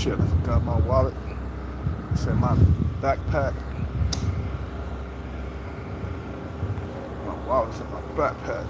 Shit, I forgot my wallet. It's in my backpack. My wallet's in my backpack.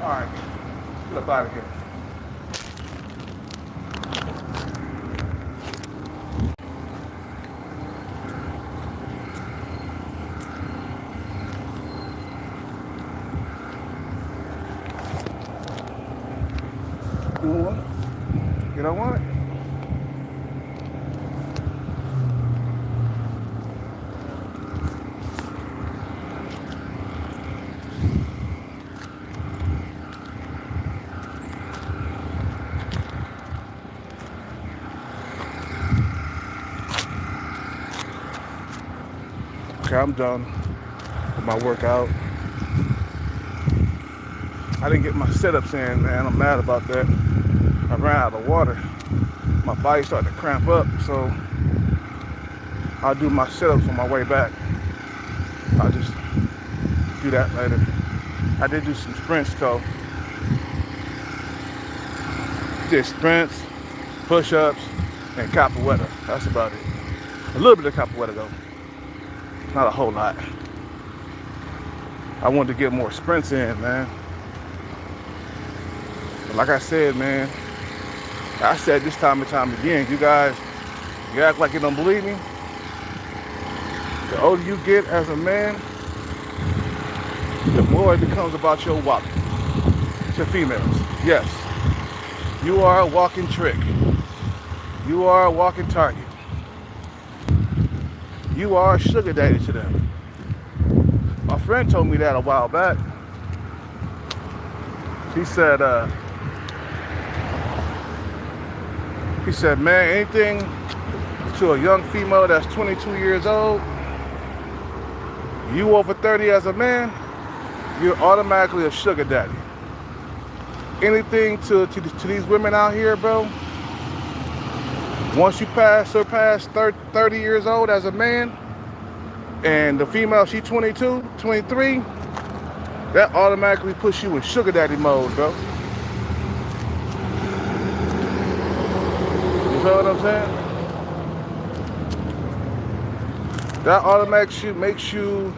All right, get up out of here. You don't want it? You don't want it? Okay, I'm done with my workout. I didn't get my sit-ups in, man. I'm mad about that. I ran out of water. My body started to cramp up, so I'll do my sit-ups on my way back. I'll just do that later. I did do some sprints though. Did sprints, push-ups, and capoeira. That's about it. A little bit of capoeira though. Not a whole lot. I wanted to get more sprints in, man. But like I said, man, I said this time and time again, you guys, you act like you don't believe me. The older you get as a man, the more it becomes about your wallet. To females, yes. You are a walking trick. You are a walking target. You are a sugar daddy to them. My friend told me that a while back. He said, He said, man, anything to a young female that's 22 years old, you over 30 as a man, you're automatically a sugar daddy. Anything to these women out here, bro, once you surpass 30 years old as a man, and the female, she 22, 23, that automatically puts you in sugar daddy mode, bro. You feel what I'm saying? That automatically makes you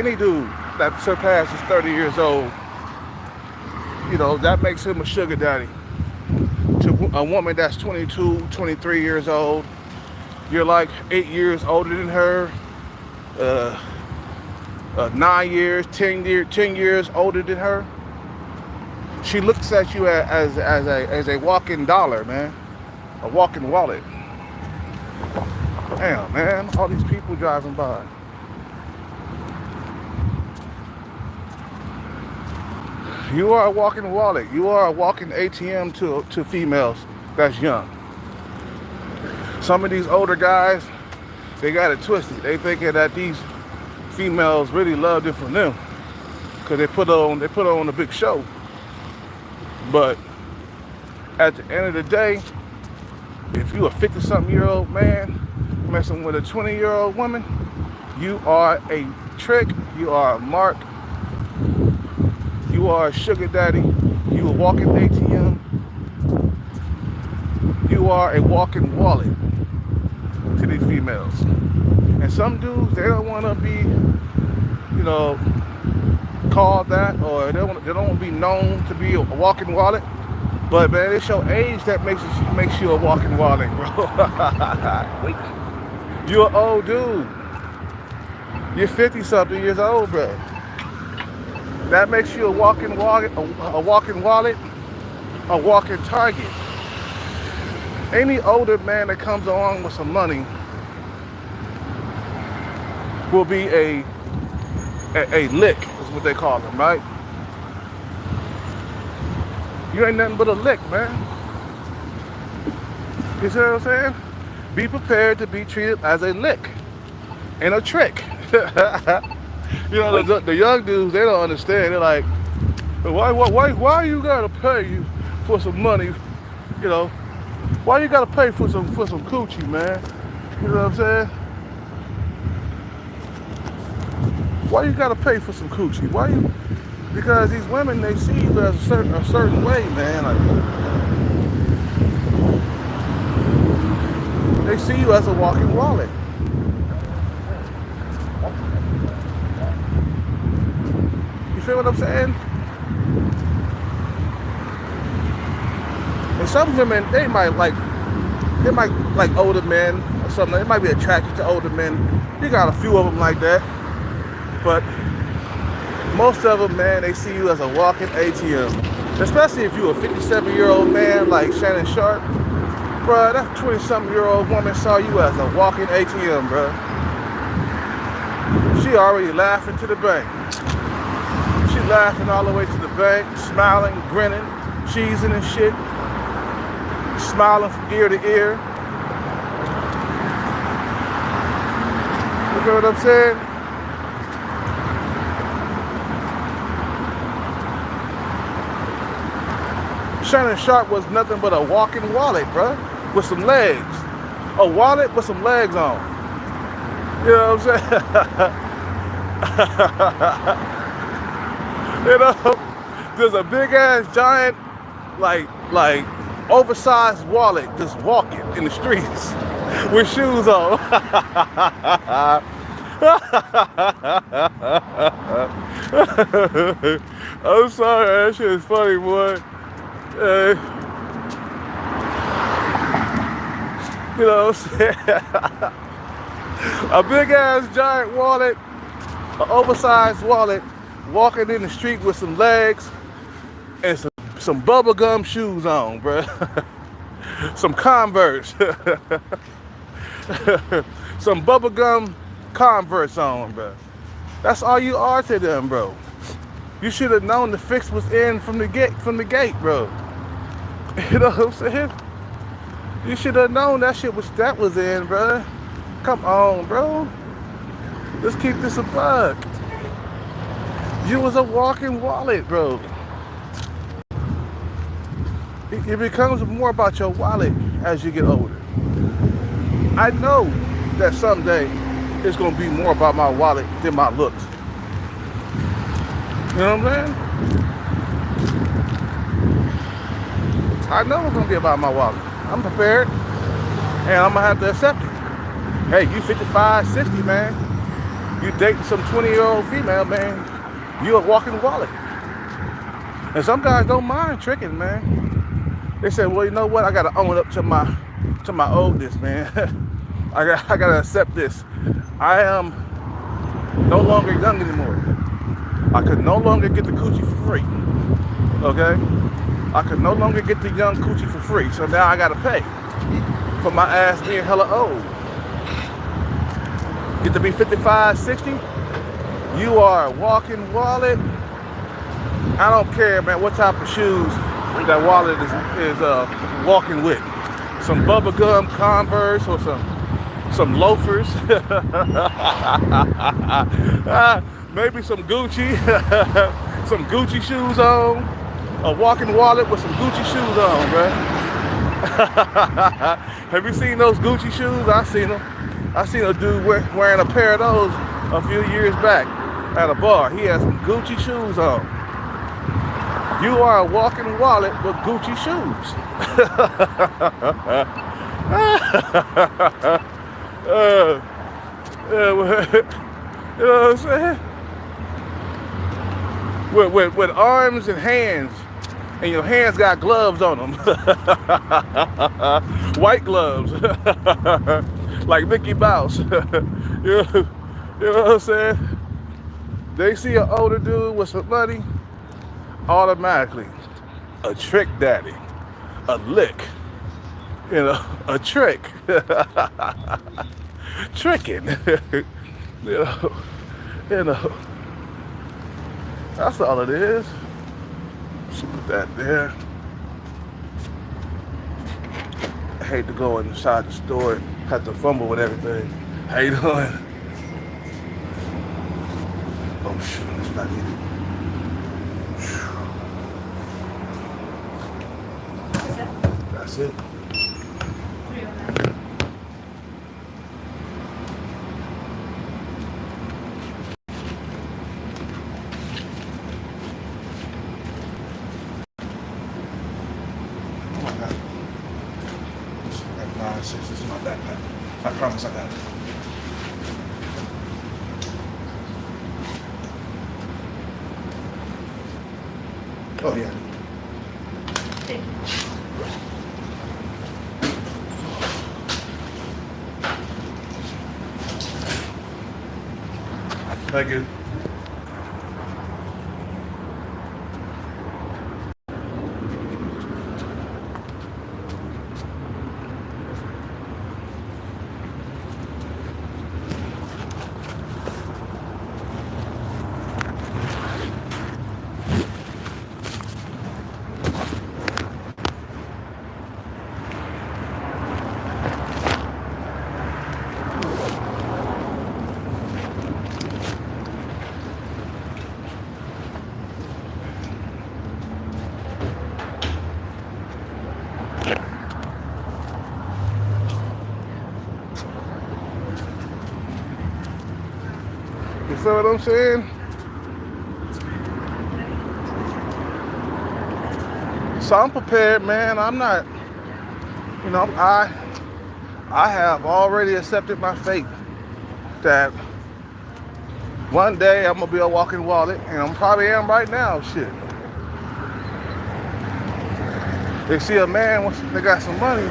any dude that surpasses 30 years old, you know, that makes him a sugar daddy. To a woman that's 22, 23 years old, you're like 8 years older than her, 9 years, 10 years older than her. She looks at you as a walking dollar, man, a walking wallet. Damn, man, all these people driving by. You are a walking wallet. You are a walking ATM to females that's young. Some of these older guys, they got it twisted. They thinking that these females really love it from them because they put on a big show. But at the end of the day, if you a 50-something-year-old man messing with a 20-year-old woman, you are a trick. You are a mark. You are a sugar daddy. You a walking ATM. You are a walking wallet to these females. And some dudes, they don't want to be, you know, called that, or they don't want to be known to be a walking wallet. But man, it's your age that makes you a walking wallet, bro. You're an old dude. You're 50-something years old, bro. That makes you a walking wallet, a walking target. Any older man that comes along with some money will be a lick, is what they call them, right? You ain't nothing but a lick, man. You see what I'm saying? Be prepared to be treated as a lick and a trick. You know, the young dudes, they don't understand. They're like, why you gotta pay for some money? You know, why you gotta pay for some coochie, man? You know what I'm saying? Why you gotta pay for some coochie? Why you? Because these women, they see you as a certain way, man. Like, they see you as a walking wallet. You feel what I'm saying? And some women, they might like older men or something. They might be attracted to older men. You got a few of them like that. But most of them, man, they see you as a walking ATM. Especially if you're a 57-year-old man like Shannon Sharpe. Bruh, that 20-something-year-old woman saw you as a walking ATM, bruh. She already laughing to the bank. She laughing all the way to the bank, smiling, grinning, cheesing and shit. Smiling from ear to ear. You feel what I'm saying? Shannon Sharpe was nothing but a walking wallet, bruh, with some legs. A wallet with some legs on. You know what I'm saying? You know, there's a big ass giant, like oversized wallet just walking in the streets with shoes on. I'm sorry, that shit is funny, boy. You know what I'm saying? A big ass giant wallet, an oversized wallet, walking in the street with some legs and some bubblegum shoes on, bro. Some Converse. Some bubblegum Converse on, bro. That's all you are to them, bro. You should have known the fix was in from the gate, bro. You know what I'm saying? You should have known that was in, bro. Come on, bro. Let's keep this a buck. You was a walking wallet, bro. It becomes more about your wallet as you get older. I know that someday it's gonna be more about my wallet than my looks. You know what I'm saying? I know it's gonna be about my wallet. I'm prepared, and I'm gonna have to accept it. Hey, you 55, 60, man. You dating some 20-year-old female, man. You a walking wallet. And some guys don't mind tricking, man. They say, well, you know what? I gotta own up to my oldness, man. I gotta accept this. I am no longer young anymore. I could no longer get the coochie for free. Okay? I could no longer get the young coochie for free. So now I gotta pay for my ass being hella old. Get to be 55, 60. You are a walking wallet. I don't care, man, what type of shoes that wallet is walking with. Some bubblegum Converse or some loafers. Maybe some Gucci. Some Gucci shoes on. A walking wallet with some Gucci shoes on, man. Have you seen those Gucci shoes? I seen them. I seen a dude wearing a pair of those a few years back at a bar. He had some Gucci shoes on. You are a walking wallet with Gucci shoes. You know what I'm saying? With arms and hands, and your hands got gloves on them. White gloves. Like Mickey Mouse. You know what I'm saying? They see an older dude with some money, automatically a trick daddy, a lick, you know, a trick. Tricking. you know. That's all it is. Let's put that there. I hate to go inside the store and have to fumble with everything. How you doing? Oh shoot, that's not needed. That's it. This is my backpack. I promise I got it. Oh yeah. Thank you. Thank you. You feel what I'm saying? So I'm prepared, man. I'm not, you know, I have already accepted my fate that one day I'm gonna be a walking wallet, and I probably am right now, shit. They see a man, once they got some money,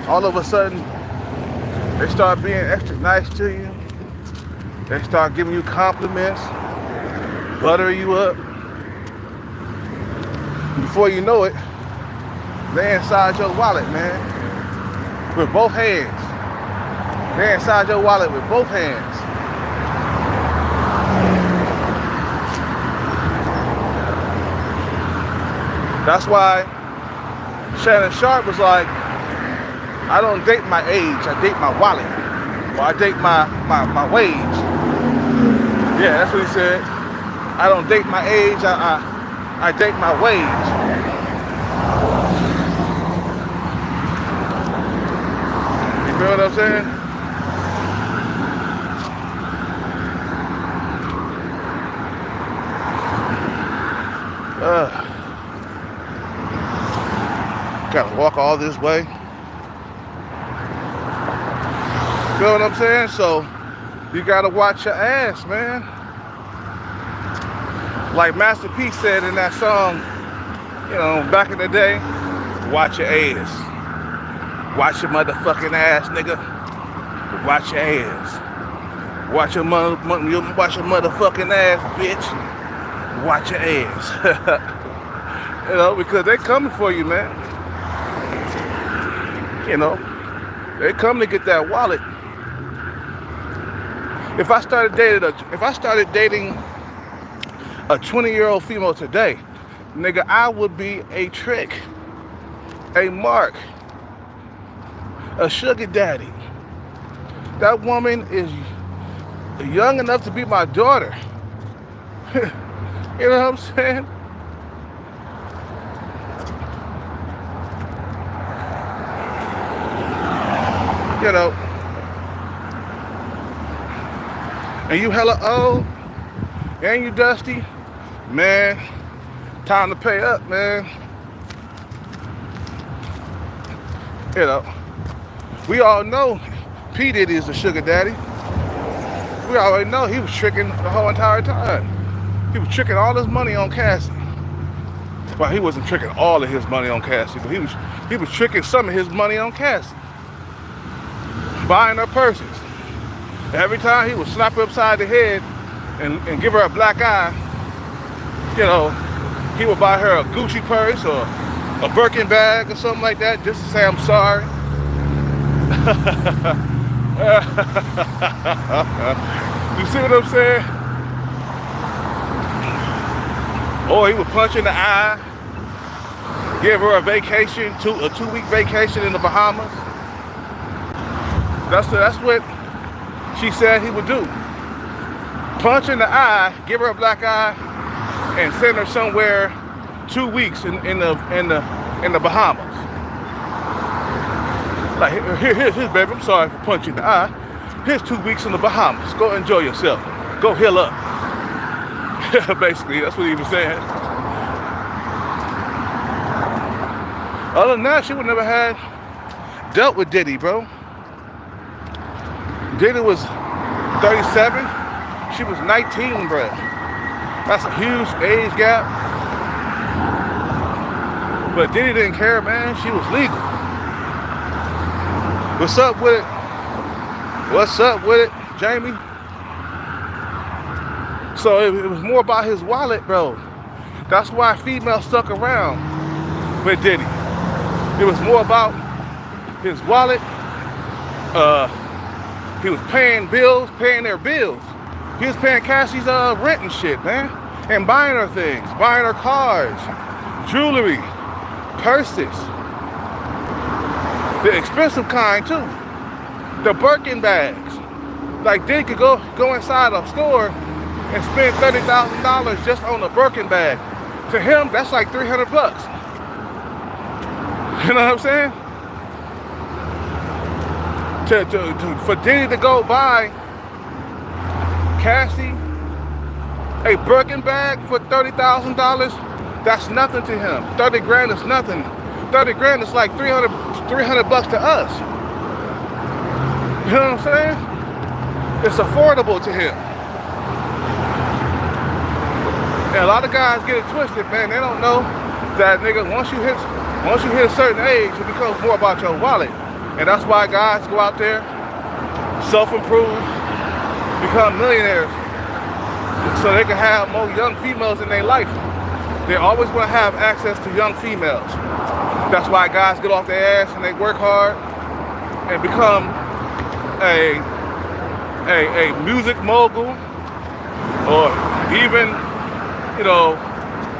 all of a sudden, they start being extra nice to you. They start giving you compliments, butter you up. Before you know it, they're inside your wallet, man, with both hands. They're inside your wallet with both hands. That's why Shannon Sharp was like, I don't date my age, I date my wallet. Or I date my wage. Yeah, that's what he said. I don't date my age, I date my wage. You feel what I'm saying? Gotta walk all this way. Feel what I'm saying? So you gotta watch your ass, man. Like Master P said in that song, you know, back in the day, watch your ass. Watch your motherfucking ass, nigga. Watch your ass. Watch your motherfucking ass, bitch. Watch your ass. You know, because they coming for you, man. You know, they come to get that wallet. If I started dating a 20-year-old female today, nigga, I would be a trick, a mark, a sugar daddy. That woman is young enough to be my daughter. You know what I'm saying? You know, and you hella old, and you dusty, man, time to pay up, man. You know, we all know P. Diddy is the sugar daddy. We already know he was tricking the whole entire time. He was tricking all his money on Cassie. Well, he wasn't tricking all of his money on Cassie, but he was tricking some of his money on Cassie. Buying her purses. Every time he would slap her upside the head and give her a black eye, you know, he would buy her a Gucci purse or a Birkin bag or something like that just to say I'm sorry. You see what I'm saying? Or he would punch in the eye, give her a vacation, a 2-week vacation in the Bahamas. That's what she said he would do. Punch in the eye, give her a black eye, and send her somewhere 2 weeks in the Bahamas. Like, here's baby, I'm sorry for punching the eye. Here's 2 weeks in the Bahamas. Go enjoy yourself. Go heal up. Basically, that's what he was saying. Other than that, she would never had dealt with Diddy, bro. Diddy was 37. She was 19, bro. That's a huge age gap. But Diddy didn't care, man. She was legal. What's up with it? What's up with it, Jamie? So it was more about his wallet, bro. That's why females stuck around with Diddy. It was more about his wallet. He was paying their bills. He was paying Cassie's rent and shit, man. And buying her things, buying her cars, jewelry, purses. The expensive kind too. The Birkin bags. Like Diddy could go inside a store and spend $30,000 just on a Birkin bag. To him, that's like $300. You know what I'm saying? For Diddy to go buy Cassie a Birkin bag for $30,000, that's nothing to him. 30 grand is nothing. 30 grand is like $300 to us. You know what I'm saying? It's affordable to him. And a lot of guys get it twisted, man. They don't know that, nigga, once you hit a certain age, it becomes more about your wallet. And that's why guys go out there, self-improve, become millionaires, so they can have more young females in their life. They always want to have access to young females. That's why guys get off their ass and they work hard and become a music mogul, or even, you know,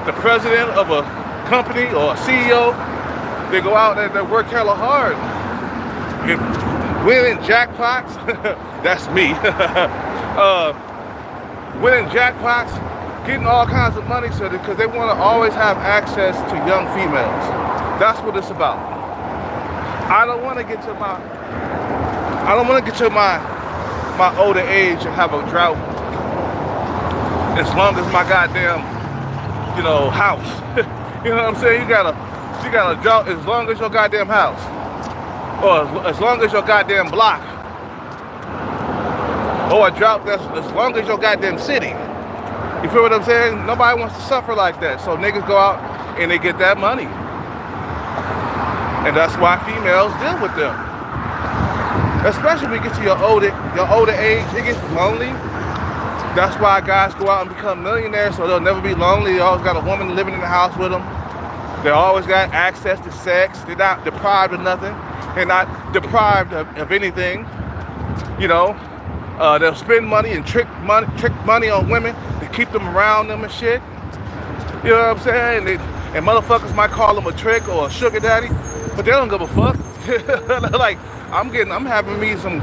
the president of a company or a CEO. They go out and they work hella hard. And winning jackpots, that's me. Winning jackpots, getting all kinds of money so because they want to always have access to young females. That's what it's about. I don't want to get to my older age and have a drought as long as my goddamn, house. You know what I'm saying? You got a drought as long as your goddamn house. Or as long as your goddamn block. Or a drought that's as long as your goddamn city. You feel what I'm saying? Nobody wants to suffer like that. So niggas go out and they get that money. And that's why females deal with them. Especially when you get to your older age, it gets lonely. That's why guys go out and become millionaires, so they'll never be lonely. They always got a woman living in the house with them. They always got access to sex. They're not deprived of nothing. They're not deprived of anything. They'll spend money and trick money on women to keep them around them and shit. You know what I'm saying? And motherfuckers might call them a trick or a sugar daddy, but they don't give a fuck. Like, I'm having me some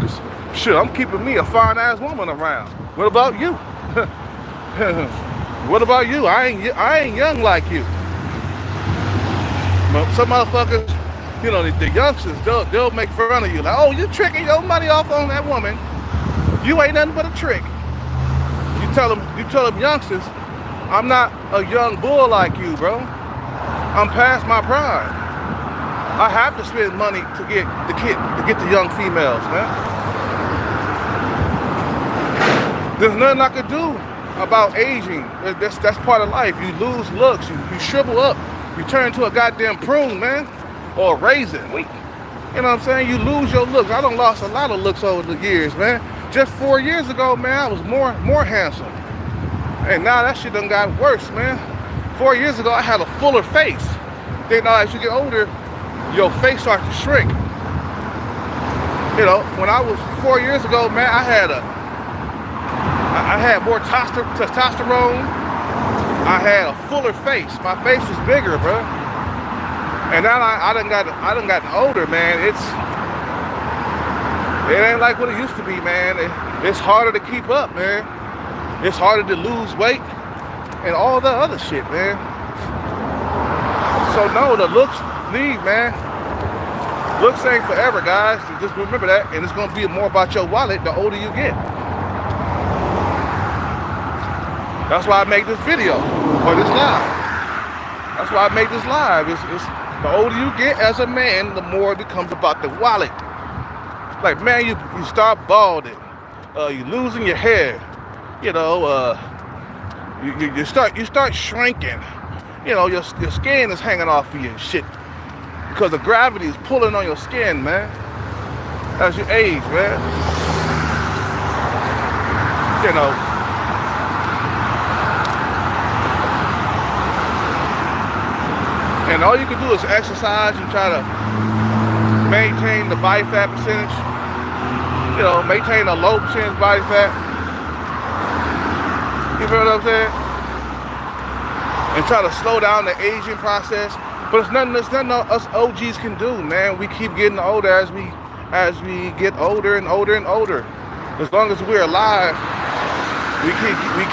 shit. I'm keeping me a fine ass woman around. What about you? What about you? I ain't young like you. Some motherfuckers, the youngsters, they'll make fun of you. Like, oh, you tricking your money off on that woman. You ain't nothing but a trick. You tell them youngsters, I'm not a young bull like you, bro. I'm past my prime. I have to spend money to get the young females, man. There's nothing I could do about aging. That's part of life. You lose looks. You shrivel up. You turn into a goddamn prune, man, or a raisin. You know what I'm saying? You lose your looks. I done lost a lot of looks over the years, man. Just 4 years ago, man, I was more handsome, and now that shit done got worse, man. 4 years ago, I had a fuller face. Then now, as you get older, your face starts to shrink. When I was 4 years ago, man, I had more testosterone. I had a fuller face. My face was bigger, bro. And now I done gotten older, man. It ain't like what it used to be, man. It's harder to keep up, man. It's harder to lose weight and all the other shit, man. So no, the looks leave, man. Looks ain't forever, guys. Just remember that. And it's gonna be more about your wallet the older you get. That's why I make this video, or this live. That's why I make this live. It's the older you get as a man, the more it becomes about the wallet. Like, man, you start balding, you losing your hair, you start shrinking. Your skin is hanging off of you and shit because the gravity is pulling on your skin, man. As you age, man. And all you can do is exercise and try to maintain the body fat percentage. Maintain a low percentage body fat. You feel what I'm saying? And try to slow down the aging process. But it's nothing us OGs can do, man. We keep getting older as we get older and older and older. As long as we're alive, we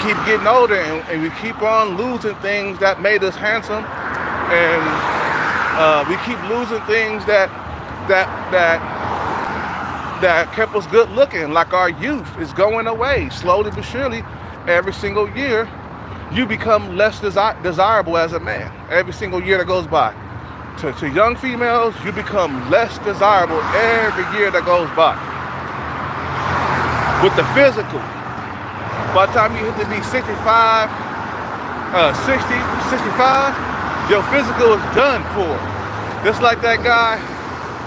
keep getting older and we keep on losing things that made us handsome. And we keep losing things that kept us good looking, like our youth is going away slowly but surely. Every single year, you become less desirable as a man. Every single year that goes by. To young females, you become less desirable every year that goes by. With the physical, by the time you hit to be 65, 65, your physical is done for. Just like that guy,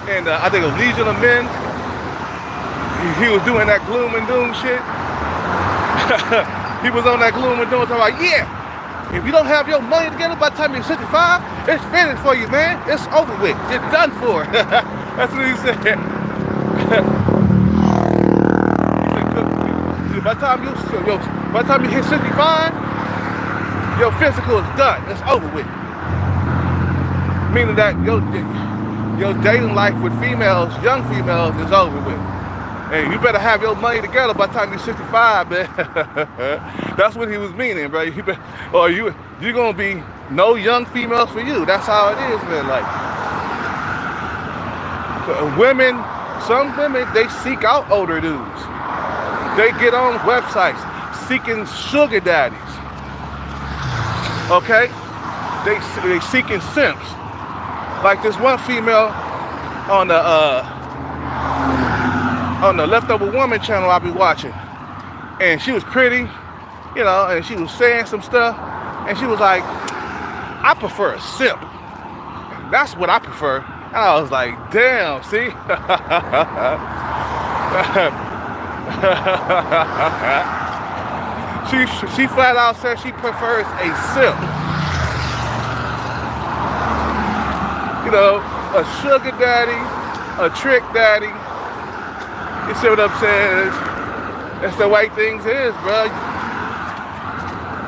and I think it was Legion of Men. He was doing that gloom and doom shit. He was on that gloom and doom, talking about, yeah, if you don't have your money together by the time you're 65, it's finished for you, man. It's over with. It's done for. That's what he said. By the time you hit 65, your physical is done. It's over with. meaning that your dating life with females, young females, is over with. And you better have your money together by the time you're 65, man. That's what he was meaning, bro. Or you're gonna be no young females for you. That's how it is, man. Like women, some women, they seek out older dudes. They get on websites seeking sugar daddies. Okay, they seeking simps. Like this one female on the Leftover Woman channel I be watching, and she was pretty, you know, and she was saying some stuff, and she was like, I prefer a simp. That's what I prefer. And I was like, damn, see? she flat out said she prefers a simp. You know, a sugar daddy, a trick daddy. You see what I'm saying? That's the way things is, bro.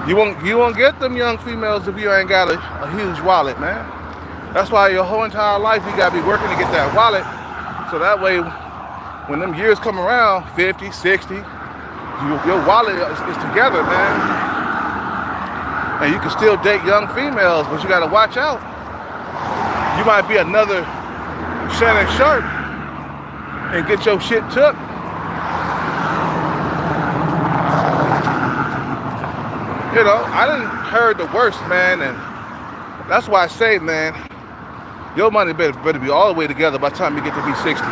You won't get them young females if you ain't got a huge wallet, man. That's why your whole entire life you gotta be working to get that wallet. So that way, when them years come around, 50, 60, your wallet is together, man. And you can still date young females, but you gotta watch out. You might be another Shannon Sharp and get your shit took. You know, I done heard the worst, man, and that's why I say, man, your money better be all the way together by the time you get to be 60.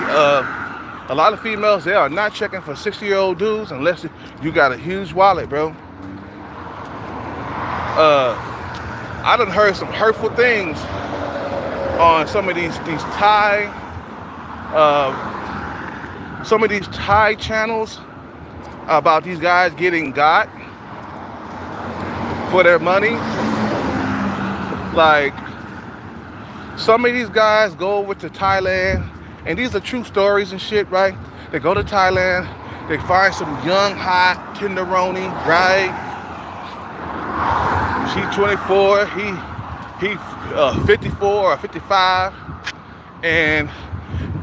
A lot of females, they are not checking for 60-year-old dudes unless you got a huge wallet, bro. I done heard some hurtful things on some of these Thai channels about these guys getting got for their money. Like, some of these guys go over to Thailand, and these are true stories and shit, right? They go to Thailand, they find some young, hot tenderoni, right? She's 24, he 54 or 55, and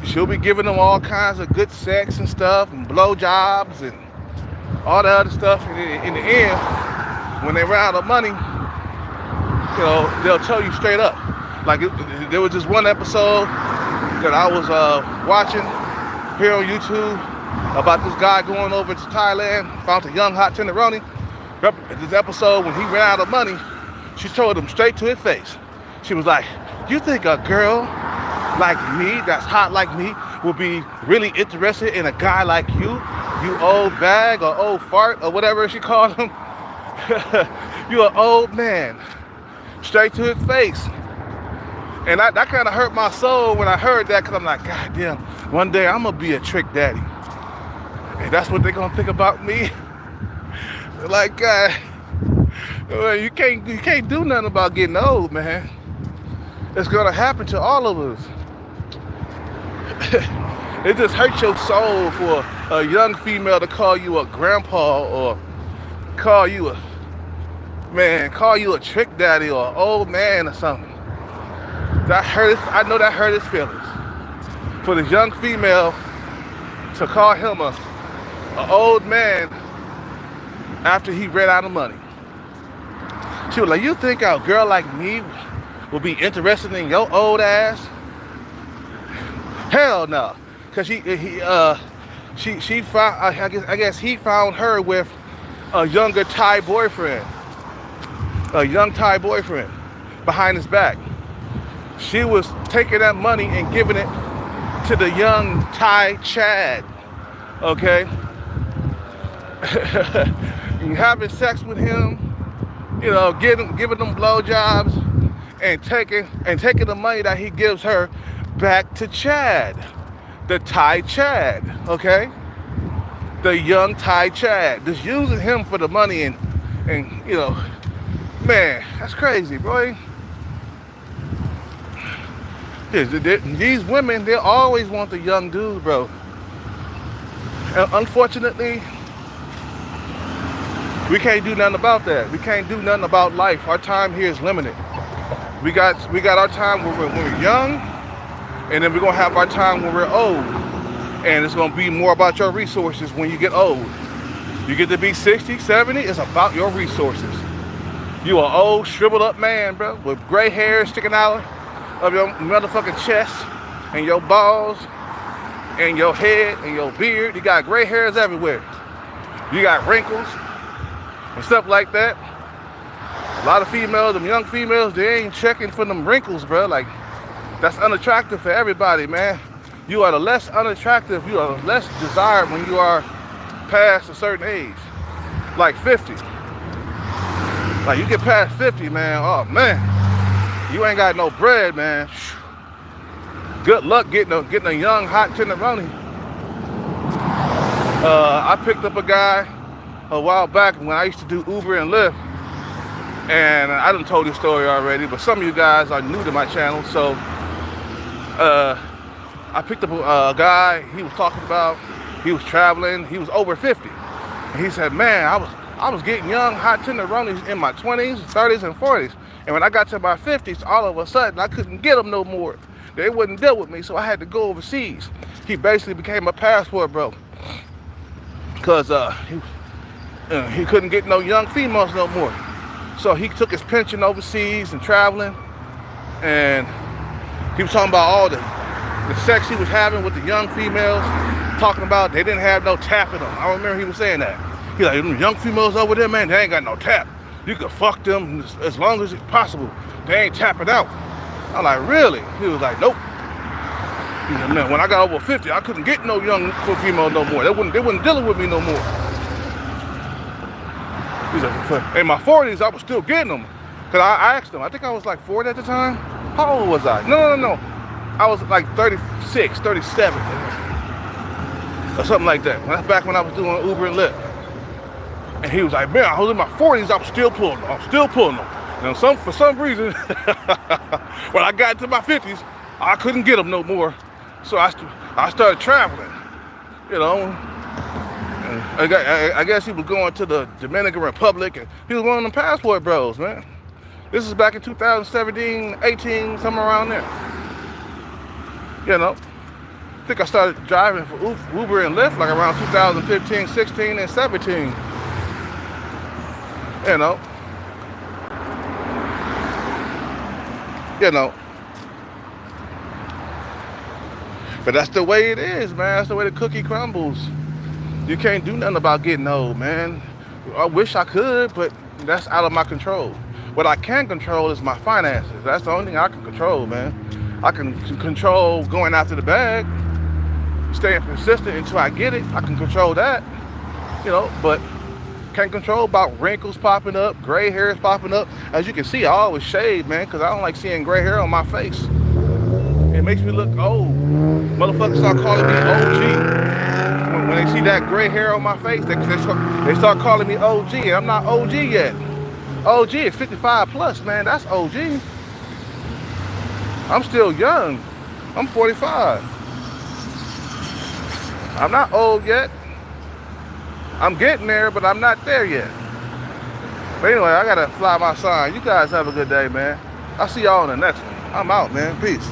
she'll be giving them all kinds of good sex and stuff, and blowjobs and all that other stuff. And in the end, when they run out of money, you know, they'll tell you straight up. Like there was this one episode that I was watching here on YouTube about this guy going over to Thailand, found a young hot tenderoni. This episode, when he ran out of money, she told him straight to his face. She was like, you think a girl like me, that's hot like me, will be really interested in a guy like you old bag or old fart or whatever she called him? You an old man. Straight to his face. And that kind of hurt my soul when I heard that, because I'm like, God damn, one day I'm going to be a trick daddy. And that's what they're going to think about me. Like, God, you can't do nothing about getting old, man. It's going to happen to all of us. It just hurts your soul for a young female to call you a grandpa or call you a trick daddy or an old man or something. That hurt his, I know that hurt his feelings. For this young female to call him an old man after he ran out of money. She was like, you think a girl like me will be interested in your old ass? Hell no. Cause she found, I guess he found her with a younger Thai boyfriend. A young Thai boyfriend behind his back. She was taking that money and giving it to the young Thai Chad. Okay? Having sex with him, you know, giving them blowjobs and taking the money that he gives her back to Chad. The Thai Chad, okay? The young Thai Chad. Just using him for the money and you know, man, that's crazy, boy. These women, they always want the young dude, bro. And unfortunately, we can't do nothing about that. We can't do nothing about life. Our time here is limited. We got our time when we're young, and then we're gonna have our time when we're old. And it's gonna be more about your resources when you get old. You get to be 60, 70, it's about your resources. You an old, shriveled up man, bro, with gray hair sticking out of your motherfucking chest, and your balls, and your head, and your beard. You got gray hairs everywhere. You got wrinkles, and stuff like that. A lot of females, them young females, they ain't checking for them wrinkles, bro. Like, that's unattractive for everybody, man. You are the less unattractive, you are less desired when you are past a certain age. Like 50. Like, you get past 50, man, oh man, you ain't got no bread, man. Good luck getting a young, hot tenderoni. I picked up a guy a while back when I used to do Uber and Lyft. And I done told this story already, but some of you guys are new to my channel, so I picked up a guy. He was talking about, he was traveling, he was over 50. And he said, man, I was getting young, hot tenderonis in my 20s, 30s, and 40s. And when I got to my 50s, all of a sudden, I couldn't get them no more. They wouldn't deal with me, so I had to go overseas. He basically became a passport bro. Because he couldn't get no young females no more. So he took his pension overseas and traveling. And he was talking about all the sex he was having with the young females, talking about they didn't have no tap in them. I remember he was saying that. He's like, them young females over there, man, they ain't got no tap. You can fuck them as long as it's possible. They ain't tapping out. I'm like, really? He was like, nope. He said, man, when I got over 50, I couldn't get no young female no more. They wasn't dealing with me no more. He said, in my 40s, I was still getting them. Because I asked him, I think I was like 40 at the time. How old was I? No. I was like 36, 37. Or something like that. That's back when I was doing Uber and Lyft. And he was like, man, I was in my 40s, I was still pulling them. And for some reason, when I got into my 50s, I couldn't get them no more. So I started traveling, you know. And I guess he was going to the Dominican Republic, and he was one of them passport bros, man. This is back in 2017, 18, somewhere around there. You know, I think I started driving for Uber and Lyft like around 2015, 16, and 17. You know. But that's the way it is, man. That's the way the cookie crumbles. You can't do nothing about getting old, man. I wish I could, but that's out of my control. What I can control is my finances. That's the only thing I can control, man. I can control going after the bag, staying persistent until I get it. I can control that, you know, but can't control about wrinkles popping up, gray hairs popping up. As you can see, I always shave, man, because I don't like seeing gray hair on my face. It makes me look old. Motherfuckers start calling me OG. When they see that gray hair on my face, they start calling me OG, and I'm not OG yet. OG is 55 plus, man. That's OG. I'm still young. I'm 45. I'm not old yet. I'm getting there, but I'm not there yet. But anyway, I gotta fly my sign. You guys have a good day, man. I'll see y'all on the next one. I'm out, man. Peace.